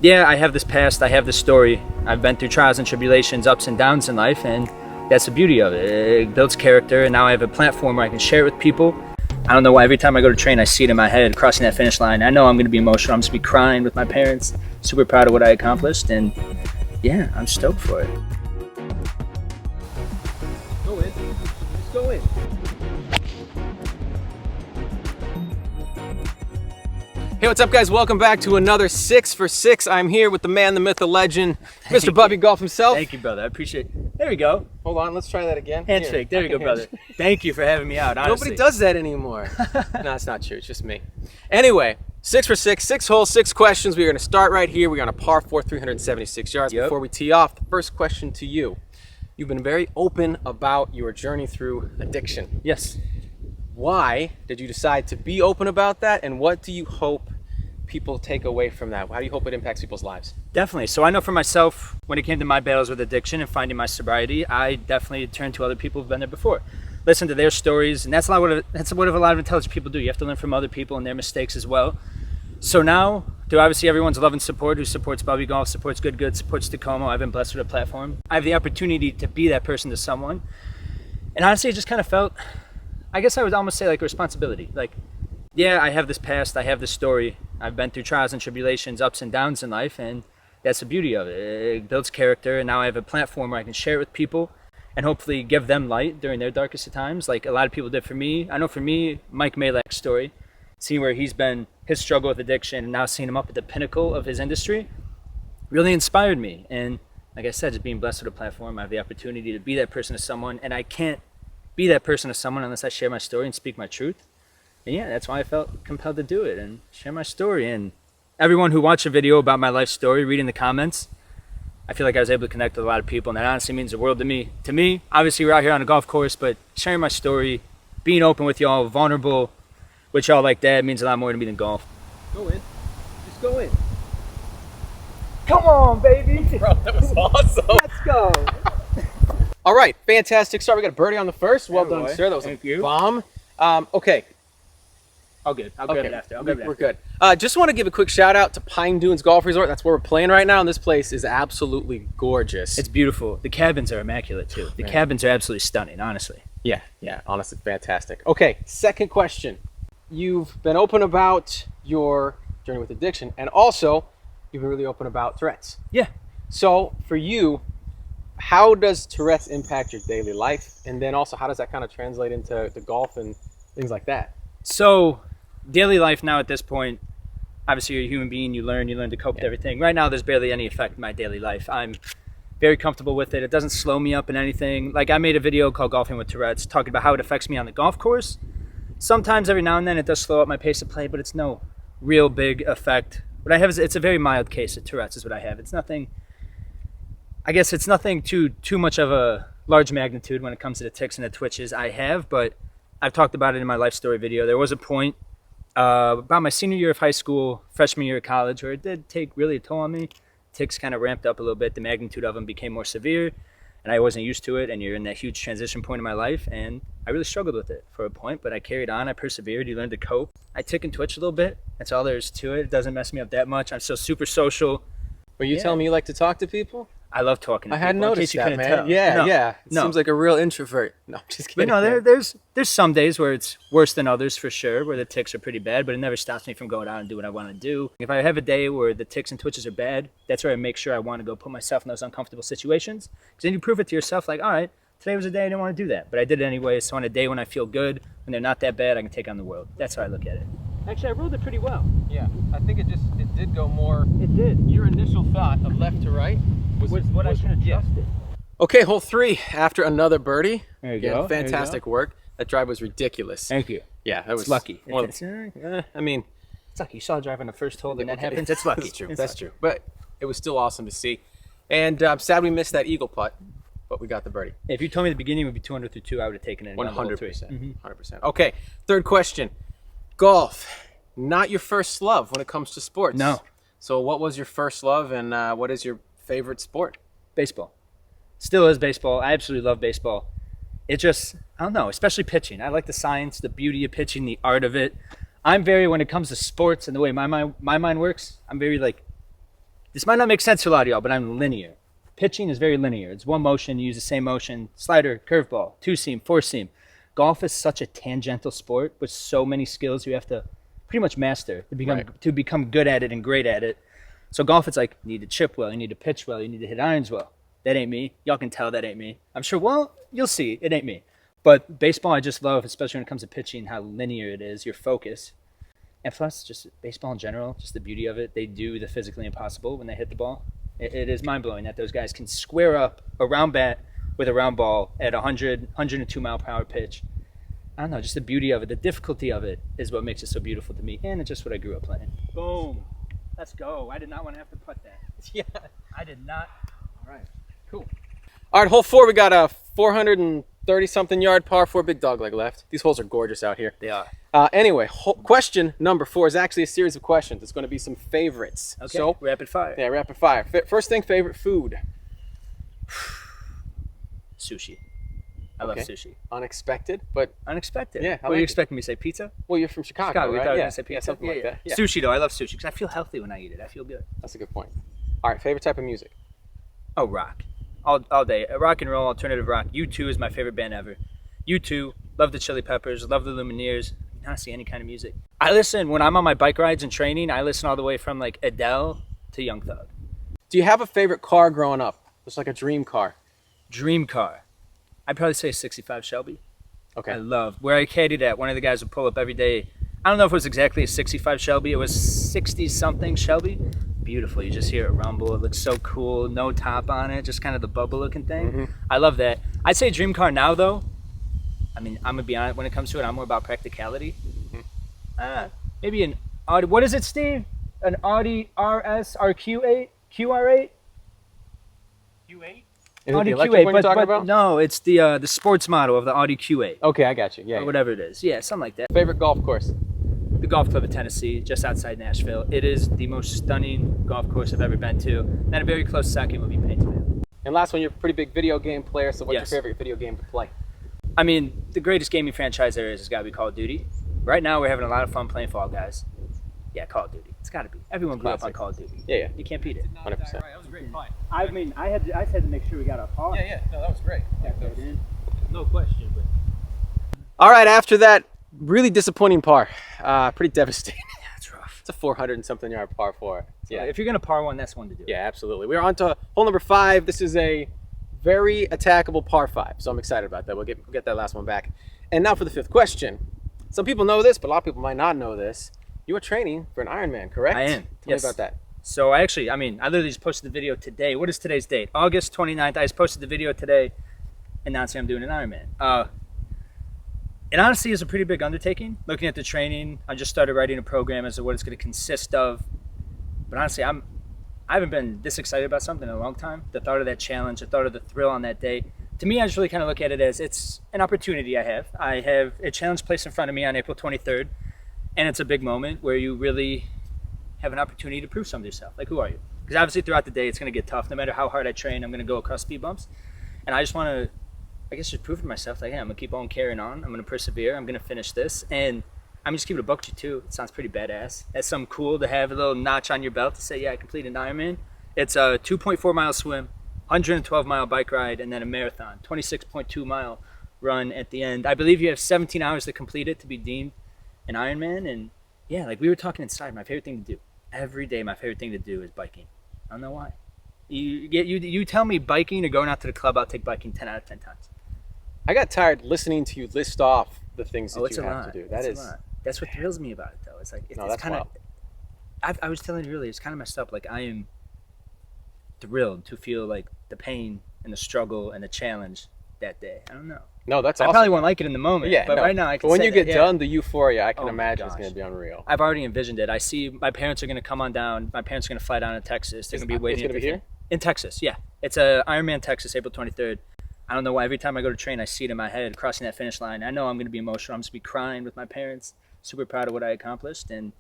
Yeah, I have this past, I have this story. I've been through trials and tribulations, ups and downs in life, and that's the beauty of it. It builds character, and now I have a platform where I can share it with people. I don't know why, every time I go to train, I see it in my head, crossing that finish line. I know I'm going to be emotional. I'm just going to be crying with my parents, super proud of what I accomplished, and yeah, I'm stoked for it. Go in. Just go in. Hey, what's up, guys? Welcome back to another 6 for 6. I'm here with the man, the myth, the legend, Mr. Bubbie Golf himself. Thank you, brother. I appreciate it. There we go. Hold on, let's try that again. Handshake. There you go, brother. Thank you for having me out, honestly. Nobody does that anymore. No, it's not true. It's just me. Anyway, 6 for 6, 6 holes, 6 questions. We're going to start right here. We're on a par 4, 376 yards. Yep. Before we tee off, the first question to you. You've been very open about your journey through addiction. Yes. Why did you decide to be open about that, and what do you hope people take away from that? How do you hope it impacts people's lives? Definitely. So I know for myself, when it came to my battles with addiction and finding my sobriety, I definitely turned to other people who've been there before. Listen to their stories, and that's what a lot of intelligent people do. You have to learn from other people and their mistakes as well. So now, through obviously everyone's love and support, who supports Bubbie Golf, supports Good, supports Takomo, I've been blessed with a platform. I have the opportunity to be that person to someone. And honestly, it just kind of felt, I guess I would almost say like a responsibility. Like, yeah, I have this past, I have this story. I've been through trials and tribulations, ups and downs in life, and that's the beauty of it. It builds character, and now I have a platform where I can share it with people and hopefully give them light during their darkest of times, like a lot of people did for me. I know for me, Mike Malek's story, seeing where he's been, his struggle with addiction, and now seeing him up at the pinnacle of his industry, really inspired me. And like I said, just being blessed with a platform, I have the opportunity to be that person to someone, and I can't be that person to someone unless I share my story and speak my truth. And yeah, that's why I felt compelled to do it and share my story. And everyone who watched a video about my life story, reading the comments, I feel like I was able to connect with a lot of people, and that honestly means the world to me. To me, obviously we're out here on a golf course, but sharing my story, being open with y'all, vulnerable with y'all like that means a lot more to me than golf. Go in. Just go in. Come on, baby. Bro, that was awesome. Let's go. All right, fantastic start. We got a birdie on the first. Well done, boy. sir. That was Thank a you. bomb. Okay. All good. I'll grab it after. We're good. Just want to give a quick shout out to Pine Dunes Golf Resort. That's where we're playing right now, and this place is absolutely gorgeous. It's beautiful. The cabins are immaculate too. The cabins are absolutely stunning, honestly. Yeah, honestly, fantastic. Okay, second question. You've been open about your journey with addiction, and also you've been really open about Tourette's. Yeah. So for you, how does Tourette's impact your daily life? And then also, how does that kind of translate into the golf and things like that? So daily life now at this point, obviously you're a human being, you learn to cope with everything. Right now there's barely any effect in my daily life. I'm very comfortable with it. It doesn't slow me up in anything. Like, I made a video called Golfing with Tourette's, talking about how it affects me on the golf course. Sometimes every now and then it does slow up my pace of play, but it's no real big effect. What I have is, it's a very mild case of Tourette's is what I have. It's nothing, I guess it's nothing too much of a large magnitude when it comes to the tics and the twitches I have, but I've talked about it in my life story video. There was a point about my senior year of high school, freshman year of college, where it did take really a toll on me. Tics kind of ramped up a little bit. The magnitude of them became more severe, and I wasn't used to it, and you're in that huge transition point in my life, and I really struggled with it for a point, but I carried on. I persevered. You learn to cope. I tick and twitch a little bit. That's all there is to it. It doesn't mess me up that much. I'm still super social. Were you telling me you like to talk to people? I love talking to people. I hadn't noticed that, man. Tell. Yeah. It No. seems like a real introvert. No, I'm just kidding. But no, there's some days where it's worse than others for sure, where the tics are pretty bad, but it never stops me from going out and doing what I want to do. If I have a day where the tics and twitches are bad, that's where I make sure I want to go put myself in those uncomfortable situations. Because then you prove it to yourself, like, all right, today was a day I didn't want to do that, but I did it anyway. So on a day when I feel good, when they're not that bad, I can take on the world. That's how I look at it. Actually, I ruled it pretty well. Yeah, I think it did go more. It did. Your initial thought of left to right was what I should have trusted. Okay, hole 3 after another birdie. There you Again, go. Fantastic work. That drive was ridiculous. Thank you. Yeah, that was It's lucky. one of It's I mean, lucky. You saw a drive on the first hole, and that happens. It's lucky. That's true. It's That's lucky. true. But it was still awesome to see. And I'm sad we missed that eagle putt, but we got the birdie. If you told me the beginning would be 200 through 2, I would have taken it. 100%. 100%. Okay, third question. Golf, not your first love when it comes to sports. No. So what was your first love, and what is your favorite sport? Baseball. Still is baseball. I absolutely love baseball. It just, I don't know, especially pitching. I like the science, the beauty of pitching, the art of it. I'm very, when it comes to sports and the way my mind works, I'm very like This might not make sense to a lot of y'all, but I'm linear. Pitching is very linear. It's one motion, you use the same motion, slider, curveball, two seam, four seam. Golf is such a tangential sport with so many skills you have to pretty much master to become good at it and great at it. So golf, it's like, you need to chip well, you need to pitch well, you need to hit irons well. That ain't me. Y'all can tell that ain't me. I'm sure, well, you'll see, it ain't me. But baseball, I just love, especially when it comes to pitching, how linear it is, your focus. And plus, just baseball in general, just the beauty of it, they do the physically impossible when they hit the ball. It is mind-blowing that those guys can square up a round bat with a round ball at 102 mile per hour pitch. I don't know, just the beauty of it, the difficulty of it is what makes it so beautiful to me, and it's just what I grew up playing. Boom. Let's go. I did not want to have to putt that. Yeah. I did not. All right. Cool. All right, hole 4, we got a 430-something yard par 4 big dog leg left. These holes are gorgeous out here. They are. Anyway, question number 4 is actually a series of questions. It's going to be some favorites. Okay, So, rapid fire. yeah, rapid fire. First thing, favorite food. Sushi. I love sushi. Unexpected, but Unexpected. Yeah, I What were like you it. expecting me to say? Pizza? well, you're from Chicago, Chicago, we right? thought you were Yeah, gonna say yeah, pizza. something like that. Yeah, Sushi though, I love sushi because I feel healthy when I eat it. I feel good. that's a good point. All right, favorite type of music. Oh, rock. All day. Rock and roll, alternative rock. U2 is my favorite band ever. U2, love the Chili Peppers, love the Lumineers. Honestly, any kind of music. I listen, when I'm on my bike rides and training, I listen all the way from like Adele to Young Thug. Do you have a favorite car growing up? Just like a dream car. Dream car. I'd probably say 65 Shelby. Okay. I love where I caddied at. One of the guys would pull up every day. I don't know if it was exactly a 65 Shelby. It was 60 something Shelby. Beautiful. You just hear it rumble. It looks so cool. No top on it. Just kind of the bubble looking thing. Mm-hmm. I love that. I'd say dream car now though. I mean, I'm gonna be honest. When it comes to it, I'm more about practicality. Maybe an Audi. What is it, Steve? An Audi RS RQ8, QR8. Q8? Is it Audi the electric Q8, one you're talking about? no, it's the sports model of the Audi Q8 Okay, I got you. Yeah. or whatever it is. Yeah, something like that. Favorite golf course. The Golf Club of Tennessee, just outside Nashville. It is the most stunning golf course I've ever been to. And a very close second would be Paintsville. And last one, you're a pretty big video game player. So what's Yes. your favorite video game to play? I mean, the greatest gaming franchise there is has got to be Call of Duty. Right now, we're having a lot of fun playing Fall Guys. Yeah, Call of Duty. It's got to be. Everyone grew up on Classic. Call of Duty. Yeah. You can't beat it. 100%. That was a great fight. I mean, I had to make sure we got a par. Yeah. No, that was great. No question. But All right, after that really disappointing par, pretty devastating. that's rough. It's a 400 and something yard par 4. Yeah, if you're gonna par one, that's one to do. Yeah, absolutely. We're on to hole number 5. This is a very attackable par 5, so I'm excited about that. We'll get that last one back. And now for the 5th question. Some people know this, but a lot of people might not know this. You are training for an Ironman, correct? I am. Tell Yes. me about that. So I literally just posted the video today. What is today's date? August 29th. I just posted the video today announcing I'm doing an Ironman. It honestly is a pretty big undertaking. Looking at the training, I just started writing a program as to what it's going to consist of. But honestly, I haven't been this excited about something in a long time. The thought of that challenge, the thought of the thrill on that day. To me, I just really kind of look at it as it's an opportunity I have. I have a challenge placed in front of me on April 23rd, and it's a big moment where you really have an opportunity to prove something to yourself. Like, who are you? Because obviously throughout the day, it's going to get tough. No matter how hard I train, I'm going to go across speed bumps. And I just want to, I guess, just prove to myself, like, hey, I'm going to keep on carrying on. I'm going to persevere. I'm going to finish this. And I'm just keeping it a buck to you, too. It sounds pretty badass. That's something cool to have a little notch on your belt to say, yeah, I completed an Ironman. It's a 2.4 mile swim, 112 mile bike ride, and then a marathon, 26.2 mile run at the end. I believe you have 17 hours to complete it to be deemed an Ironman. And yeah, like we were talking inside, my favorite thing to do every day, my favorite thing to do is biking. I don't know why. You tell me biking or going out to the club, I'll take biking 10 out of 10 times. I got tired listening to you list off the things that It's you a have lot. to do. It's a lot. That's what thrills me about it, though. It's like it's that's kind of. wild. I was telling you earlier, it's kind of messed up. Like I am thrilled to feel like the pain and the struggle and the challenge that day. I don't know. No, that's I awesome. probably won't like it in the moment. Yeah, but no. right now I can. But when say you get that, done, the euphoria, I can Oh my imagine is gosh. going to be unreal. I've already envisioned it. I see my parents are going to come on down. My parents are going to fly down to Texas. They're going to be waiting. It's going to be here? In Texas, yeah. It's a Ironman Texas, April 23rd. I don't know why. Every time I go to train, I see it in my head crossing that finish line. I know I'm going to be emotional. I'm just going to be crying with my parents. Super proud of what I accomplished, and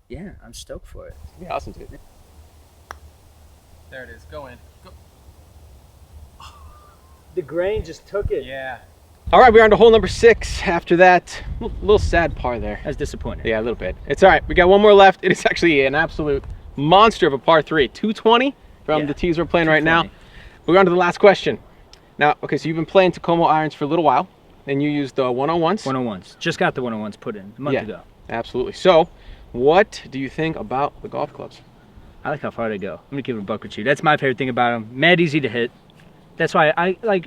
yeah, I'm stoked for it. Yeah, awesome, dude. There it is. Go in. Go. The grain just took it. Yeah. All right, we're on to hole number 6. After that, a little sad par there. That's disappointing. Yeah, a little bit. It's all right. We got one more left. It is actually an absolute monster of a par 3. 220 from Yeah, the tees we're playing right now. 220. We're on to the last question. Now, okay, so you've been playing Takomo irons for a little while, and you used the 101s. 101s. Just got the 101s put in a month ago. Absolutely. So, what do you think about the golf clubs? I like how far they go. I'm gonna give it a buck with you. That's my favorite thing about them. Mad easy to hit. That's why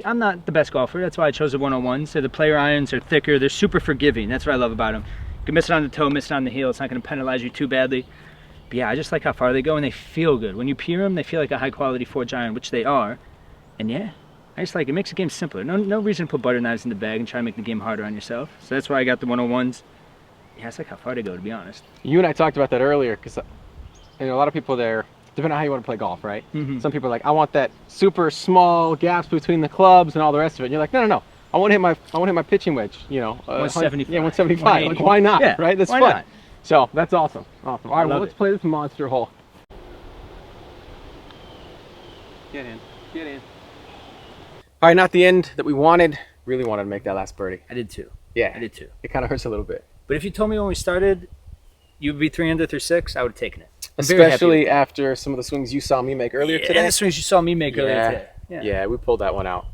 I'm not the best golfer. That's why I chose the 101s. So the player irons are thicker. They're super forgiving. That's what I love about them. You can miss it on the toe, miss it on the heel. It's not gonna penalize you too badly. But yeah, I just like how far they go, and they feel good. When you peer them, they feel like a high quality forged iron, which they are. And yeah, I just like it. Makes the game simpler. No reason to put butter knives in the bag and try to make the game harder on yourself. So that's why I got the 101s. Yeah, it's like how far they go, to be honest. You and I talked about that earlier, because a lot of people there, depending on how you want to play golf, right? Mm-hmm. Some people are like, I want that super small gaps between the clubs and all the rest of it. And you're like, no. I want to hit my pitching wedge. 175. Yeah, 175. Like, why not? Yeah, right? That's why fun. not? So that's awesome. Awesome. All right, well, love let's it. play this monster hole. Get in. Get in. All right, not the end that we wanted. Really wanted to make that last birdie. I did too. Yeah. I did too. It kind of hurts a little bit. But if you told me when we started you would be 3 under through 6, I would have taken it. I'm very happy Especially with it. after some of the swings you saw me make earlier today. And the swings you saw me make earlier today. Yeah, we pulled that one out.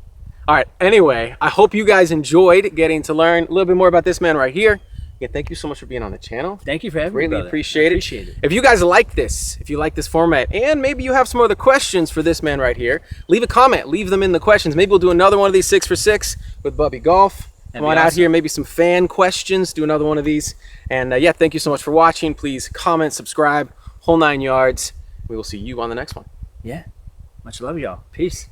All right, anyway, I hope you guys enjoyed getting to learn a little bit more about this man right here. Again, thank you so much for being on the channel. Thank you for having me, Greatly brother. appreciate it. Appreciate it. If you guys like this, if you like this format, and maybe you have some other questions for this man right here, leave a comment. Leave them in the questions. Maybe we'll do another one of these 6 for 6 with Bubbie Golf. Come on out here, maybe some fan questions. Do another one of these. And yeah, thank you so much for watching. Please comment, subscribe, whole 9 yards. We will see you on the next one. Yeah. Much love, y'all. Peace.